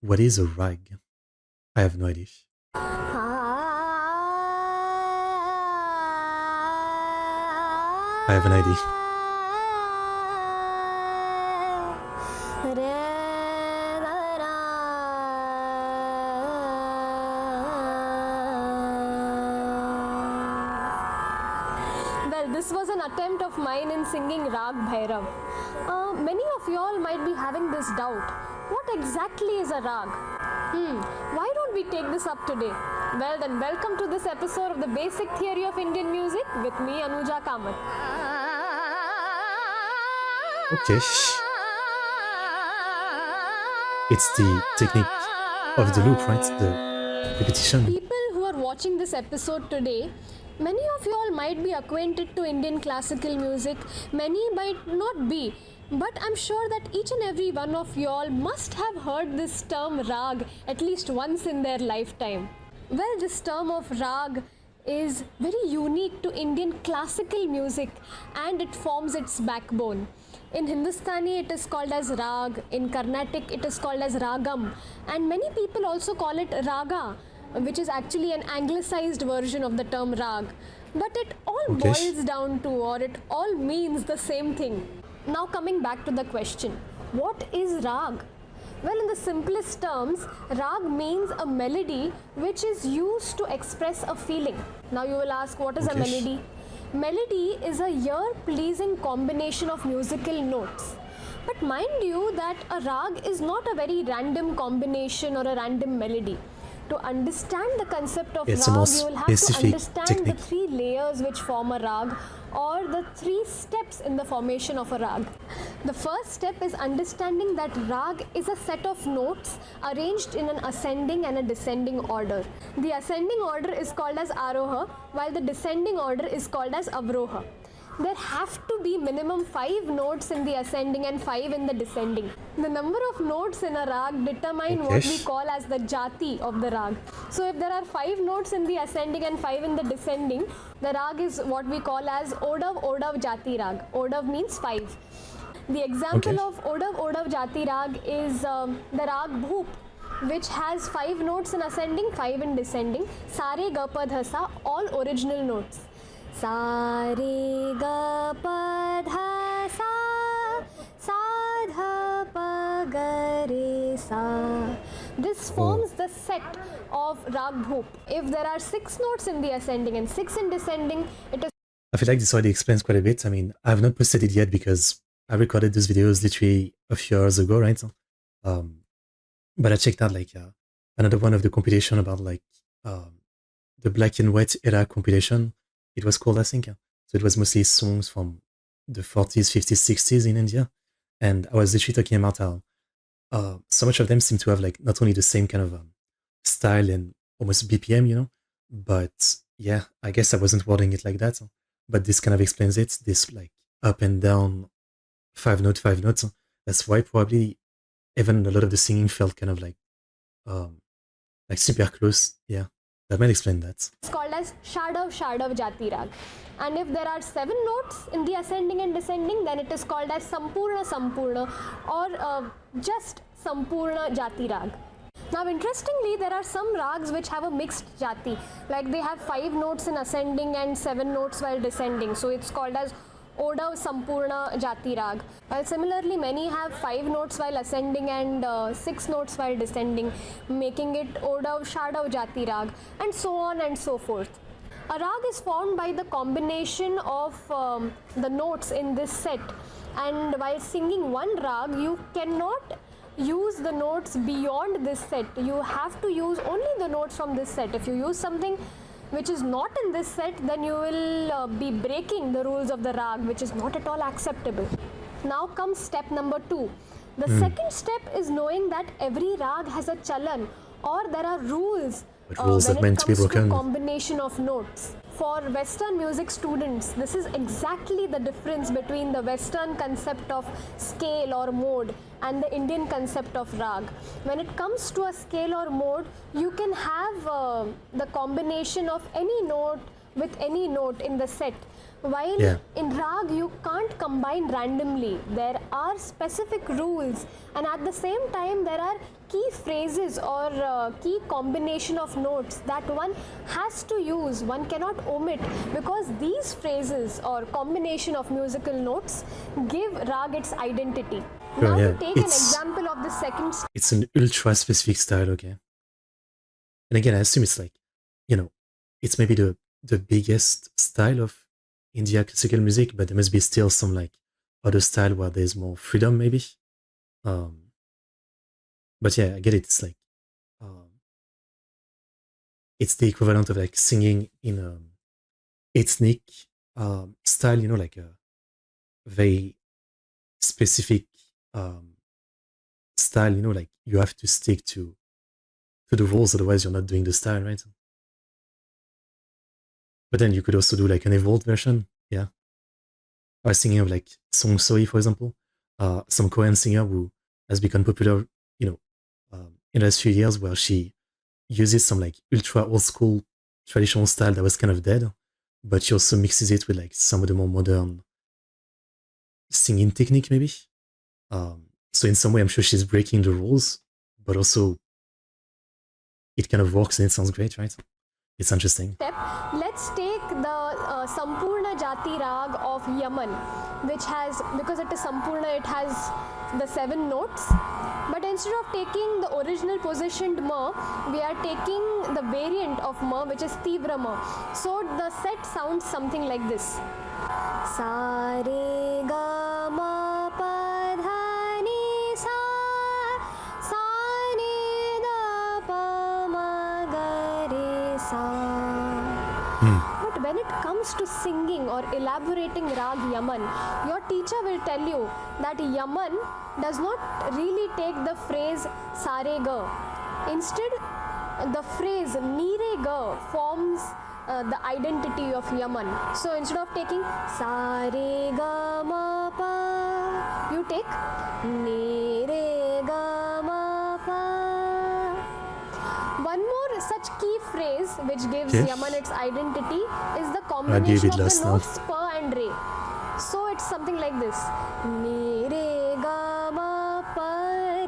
what is a rag? I have no idea. I have an idea. Well, this was an attempt of mine in singing Rag Bhairav. Many of y'all might be having this doubt. What exactly is a rag? Why don't we take this up today? Well then, welcome to this episode of the Basic Theory of Indian Music with me, Anuja Kamath. Okay. It's the technique of the loop, right? The repetition. People who are watching this episode today, many of you all might be acquainted to Indian classical music, many might not be, but I'm sure that each and every one of you all must have heard this term rag at least once in their lifetime. Well, this term of rag is very unique to Indian classical music and it forms its backbone. In Hindustani it is called as rag, in Carnatic it is called as ragam, and many people also call it raga, which is actually an anglicized version of the term rag. But it all boils down to, or it all means the same thing. Now coming back to the question, what is rag? Well, in the simplest terms, rag means a melody which is used to express a feeling. Now you will ask, what is a melody? Melody is a ear-pleasing combination of musical notes. But mind you that a rag is not a very random combination or a random melody. To understand the concept of rag, you will have to understand the three layers which form a rag, or the three steps in the formation of a rag. The first step is understanding that rag is a set of notes arranged in an ascending and a descending order. The ascending order is called as aroha, while the descending order is called as avroha. There have to be minimum 5 notes in the ascending and 5 in the descending. The number of notes in a rag determine what we call as the jati of the rag. So if there are 5 notes in the ascending and 5 in the descending, the rag is what we call as Odav Odav Jati rag. Odav means 5. The example of Odav Odav Jati rag is the rag Bhoop, which has 5 notes in ascending, 5 in descending. Sare ga pa dha sa, all original notes. Sa re ga pa dha sa, sa dha pa ga re sa. This forms the set of rag Bhoop. If there are 6 notes in the ascending and 6 in descending, it is... I feel like this already explains quite a bit. I mean, I have not posted it yet because I recorded those videos literally a few hours ago, right? But I checked out like another one of the compilation about like the black and white era compilation. It was called, I think. So it was mostly songs from the 40s, 50s, 60s in India. And I was literally talking about how so much of them seem to have like not only the same kind of style and almost BPM, you know, but yeah, I guess I wasn't wording it like that. But this kind of explains it. This like up and down 5 notes. That's why probably even a lot of the singing felt kind of like super close. Yeah, that might explain that. It's called as Shadav Jati rag. And if there are 7 notes in the ascending and descending, then it is called as Sampurna or just Sampurna Jati rag. Now interestingly, there are some rags which have a mixed jati, like they have 5 notes in ascending and 7 notes while descending, so it's called as Odav Sampurna Jati rag. While similarly, many have 5 notes while ascending and 6 notes while descending, making it Odav Shadav Jati rag, and so on and so forth. A rag is formed by the combination of the notes in this set, and while singing one rag, you cannot use the notes beyond this set. You have to use only the notes from this set. If you use something which is not in this set, then you will be breaking the rules of the rag, which is not at all acceptable. Now comes step number 2. The second step is knowing that every rag has a chalan, or there are rules that when meant it to be comes to broken. combination of notes. For Western music students, this is exactly the difference between the Western concept of scale or mode and the Indian concept of rag. When it comes to a scale or mode, you can have the combination of any note with any note in the set. While Yeah. in rag you can't combine randomly. There are specific rules, and at the same time there are key phrases or key combination of notes that one has to use, one cannot omit, because these phrases or combination of musical notes give rag its identity. Sure, Now yeah. to take an example of the second It's an ultra specific style, okay? And again, I assume it's like, it's maybe the biggest style of India classical music, but there must be still some like other style where there's more freedom, maybe. But yeah, I get it. It's like it's the equivalent of like singing in ethnic style, like a very specific style, like you have to stick to the rules, otherwise you're not doing the style, right? But then you could also do like an evolved version, yeah. I was thinking of like Song Soi, for example, some Korean singer who has become popular, in the last few years, where she uses some like ultra old school traditional style that was kind of dead, but she also mixes it with like some of the more modern singing technique, maybe. So in some way, I'm sure she's breaking the rules, but also it kind of works and it sounds great, right? It's interesting. step. Let's take the Sampurna Jati Rag of Yaman, which has, because it is Sampurna, it has the 7 notes. But instead of taking the original positioned ma, we are taking the variant of ma, which is Tivra ma. So the set sounds something like this. Sa re ga ma pa dha ni sa, sa ni da pa ma ga re sa. But when it comes to singing or elaborating Rag Yaman, your teacher will tell you that Yaman does not really take the phrase Sare Ga. Instead, the phrase Nire Ga forms the identity of Yaman. So instead of taking Sare Ga Ma Pa, you take Nire Ga Ma Pa. One more such key phrase which gives Yes. Yaman its identity is the I'd be a combination bit of the lost now. notes pa and re. So it's something like this. Ni re ga ma pa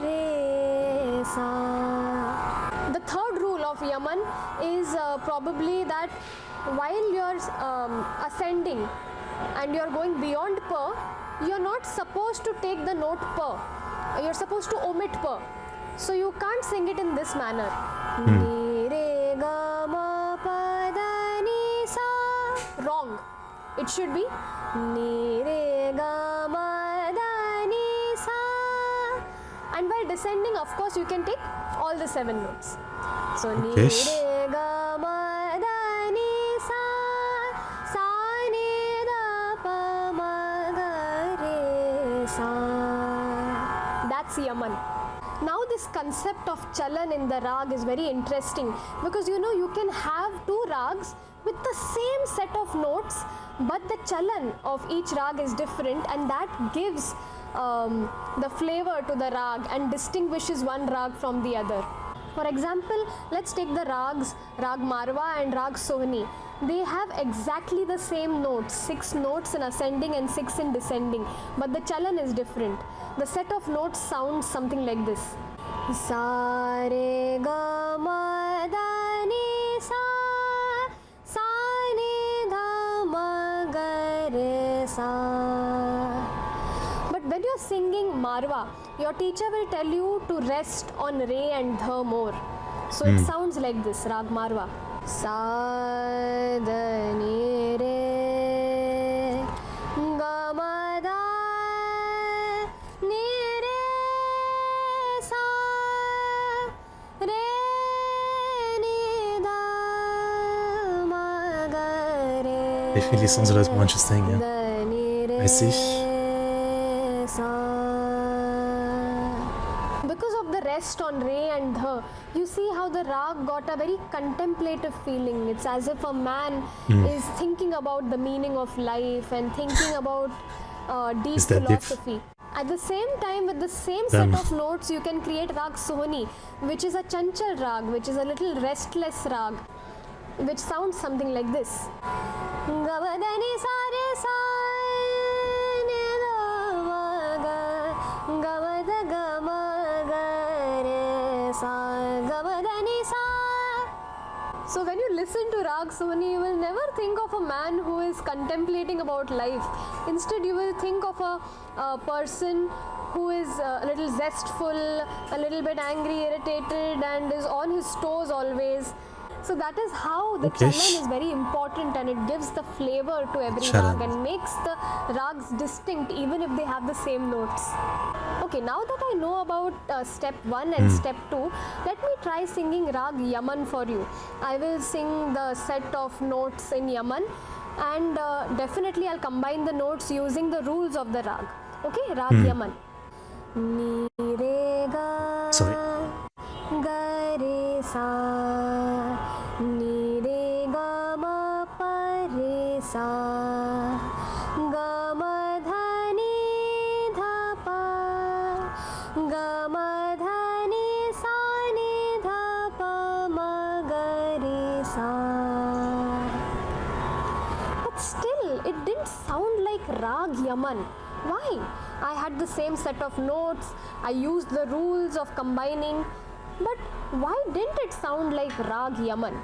re sa. The third rule of Yaman is probably that while you're ascending and you're going beyond pa, you're not supposed to take the note pa. You're supposed to omit pa. So you can't sing it in this manner. Ni re ga ma pa da ni sa. Wrong. It should be ni re ga ma da ni sa. And while descending, of course, you can take all the 7 notes. So ni Okay. re ga ma da ni sa, sa ni da pa ma ga re sa. That's Yaman. Now this concept of chalan in the rag is very interesting, because you can have 2 rags with the same set of notes, but the chalan of each rag is different, and that gives the flavor to the rag and distinguishes one rag from the other. For example, let's take the rags Rag Marwa and Rag Sohni. They have exactly the same notes, 6 notes in ascending and 6 in descending, but the chalan is different. The set of notes sounds something like this. Sa re ga ma da ni sa, sa ni da ma ga re sa. But when you're singing Marwa, your teacher will tell you to rest on re and dha more. So it sounds like this, Rag Marwa. Sa da ni re ga ma da ni re sa, re ni da ma ga re. Definitely sounds a lot more interesting, yeah. Da ni re I see. sa. Because of the rest on re and dha, you see how the rag got a very contemplative feeling. It's as if a man is thinking about the meaning of life and thinking about deep Is that deep? philosophy. At the same time, with the same Damn. set of notes, you can create Rag Sohni, which is a chanchal rag, which is a little restless rag. which sounds something like this. Gabadani sare sa ne da ma ga gabada ga ma ga re sa gabadani sa. So when you listen to Rag Soni, you will never think of a man who is contemplating about life. Instead, you will think of a person who is a little zestful, a little bit angry, irritated, and is on his toes always. So that is how the Okay. chalan is very important, and it gives the flavor to every Chalan. rag and makes the rags distinct even if they have the same notes. Okay, now that I know about step 1 and step 2, let me try singing Rag Yaman for you. I will sing the set of notes in Yaman, and definitely I'll combine the notes using the rules of the Rag. Okay, Rag Yaman. Ni re ga Sorry. ga re sa, ni re ga ma pa re sa, ga ma dha ni dha pa, ga ma dha ni sa ni dha pa ma ga re sa. But still, it didn't sound like Rag Yaman. Why? I had the same set of notes, I used the rules of combining, but why didn't it sound like Rag Yaman?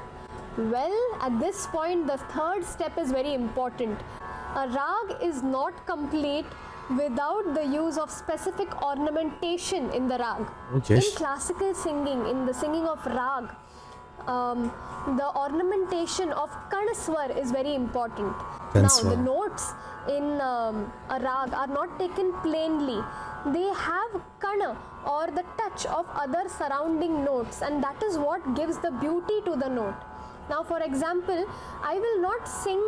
Well, at this point, the third step is very important. A rag is not complete without the use of specific ornamentation in the rag. Okay. In classical singing, in the singing of rag, the ornamentation of Kanaswar is very important. Now, Kanaswar. the notes in a rag are not taken plainly. They have kana or the touch of other surrounding notes, and that is what gives the beauty to the note. Now, for example, I will not sing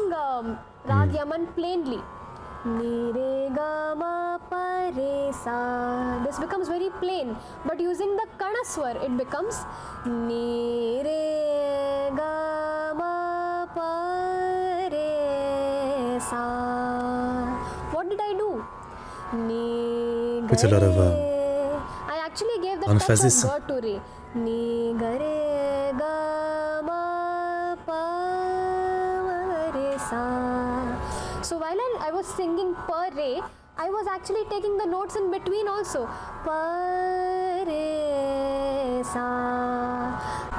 Rag Yaman plainly. Ni re ga ma pa re sa. This becomes very plain, but using the Kanaswar, it becomes ni re ga ma pa re sa. What did I do? Ni It's a lot of, ga. I actually gave the touch emphasis. of ga to re. Ni ga re ga ma pa ma re sa. So while I was singing per re, I was actually taking the notes in between also. Pa re sa.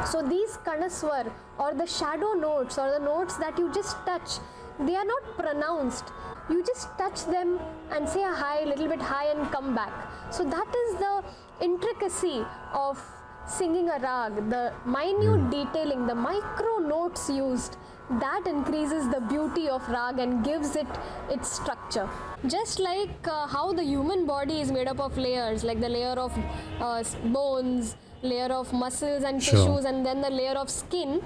So these kanaswar or the shadow notes or the notes that you just touch, they are not pronounced. You just touch them and say a high, little bit high, and come back. So that is the intricacy of singing a rag, the minute detailing, the micro notes used, that increases the beauty of rag and gives it its structure. Just like how the human body is made up of layers, like the layer of bones, layer of muscles and Sure. tissues, and then the layer of skin,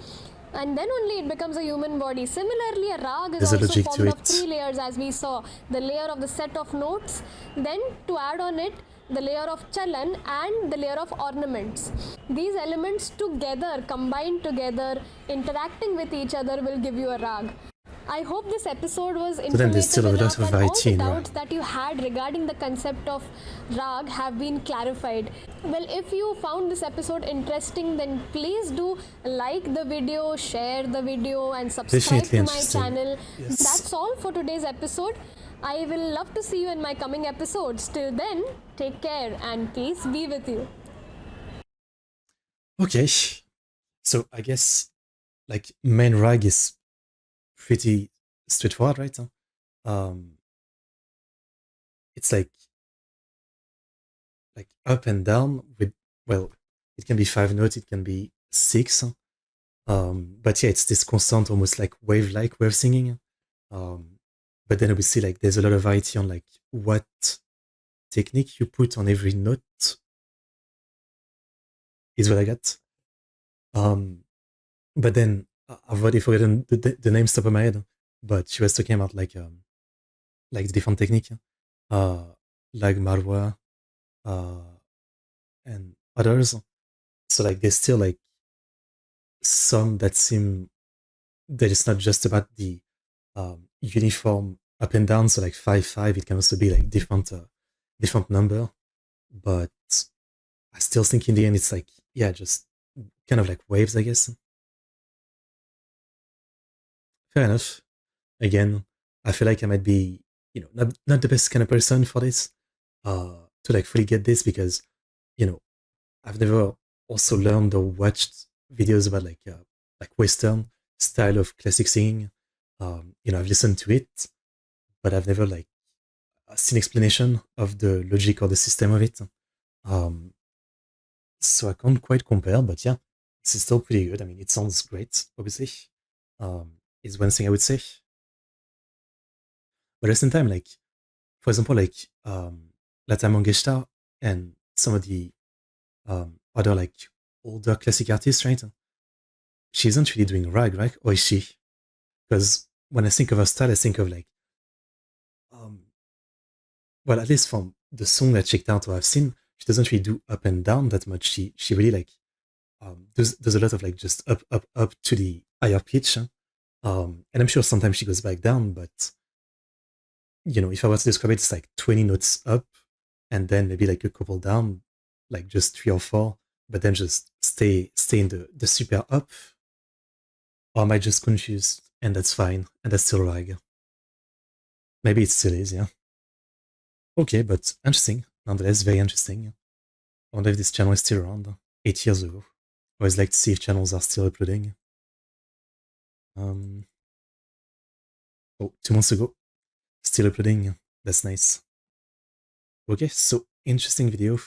and then only it becomes a human body. Similarly, a rag is There's a also logic to formed of it. 3 layers, as we saw. The layer of the set of notes, then to add on it, the layer of chalan and the layer of ornaments. These elements together, combined together, interacting with each other, will give you a rag. I hope this episode was then there's informative still a lot enough of and all variety the in rag. doubts that you had regarding the concept of rag have been clarified. Well, if you found this episode interesting, then please do like the video, share the video, and subscribe Definitely to my interesting. channel. Yes. That's all for today's episode. I will love to see you in my coming episodes. Till then, take care and peace be with you. Okay. So I guess like main rag is pretty straightforward, right? It's like up and down with, well, it can be 5 notes, it can be 6. But yeah, it's this constant, almost like wave way of singing. But then we see like there's a lot of variety on like what technique you put on every note is what I got. But then I've already forgotten the names top of my head. But she was talking about like the different technique, like Marwa, and others. So like there's still like some that seem that it's not just about the uniform up and down. So like 5/5, it can also be like different number. But I still think in the end it's like, yeah, just kind of like waves, I guess. fair enough. Again, I feel like I might be, not the best kind of person for this, to like fully get this because, you know, I've never also learned or watched videos about like Western style of classic singing. I've listened to it, but I've never like seen explanation of the logic or the system of it. Um, so I can't quite compare, but yeah, it's still pretty good. I mean, it sounds great, obviously. Is one thing I would say. But at the same time, like, for example, like Lata Mangeshkar and some of the other like older classic artists, right? She isn't really doing rag, right? Or is she? Because when I think of her style, I think of like, um, well, at least from the song that I checked out or I've seen, she doesn't really do up and down that much. She really like there's a lot of like just up to the higher pitch. And I'm sure sometimes she goes back down, but if I was to describe it, it's like 20 notes up and then maybe like a couple down, like just 3 or 4, but then just stay in the super up. Or am I just confused? And that's fine. And that's still rag. Maybe it still is, yeah. Okay, but interesting. Nonetheless, very interesting. I wonder if this channel is still around 8 years ago. I always like to see if channels are still uploading. Um, oh, 2 months ago, still uploading. That's nice. Okay, so interesting video.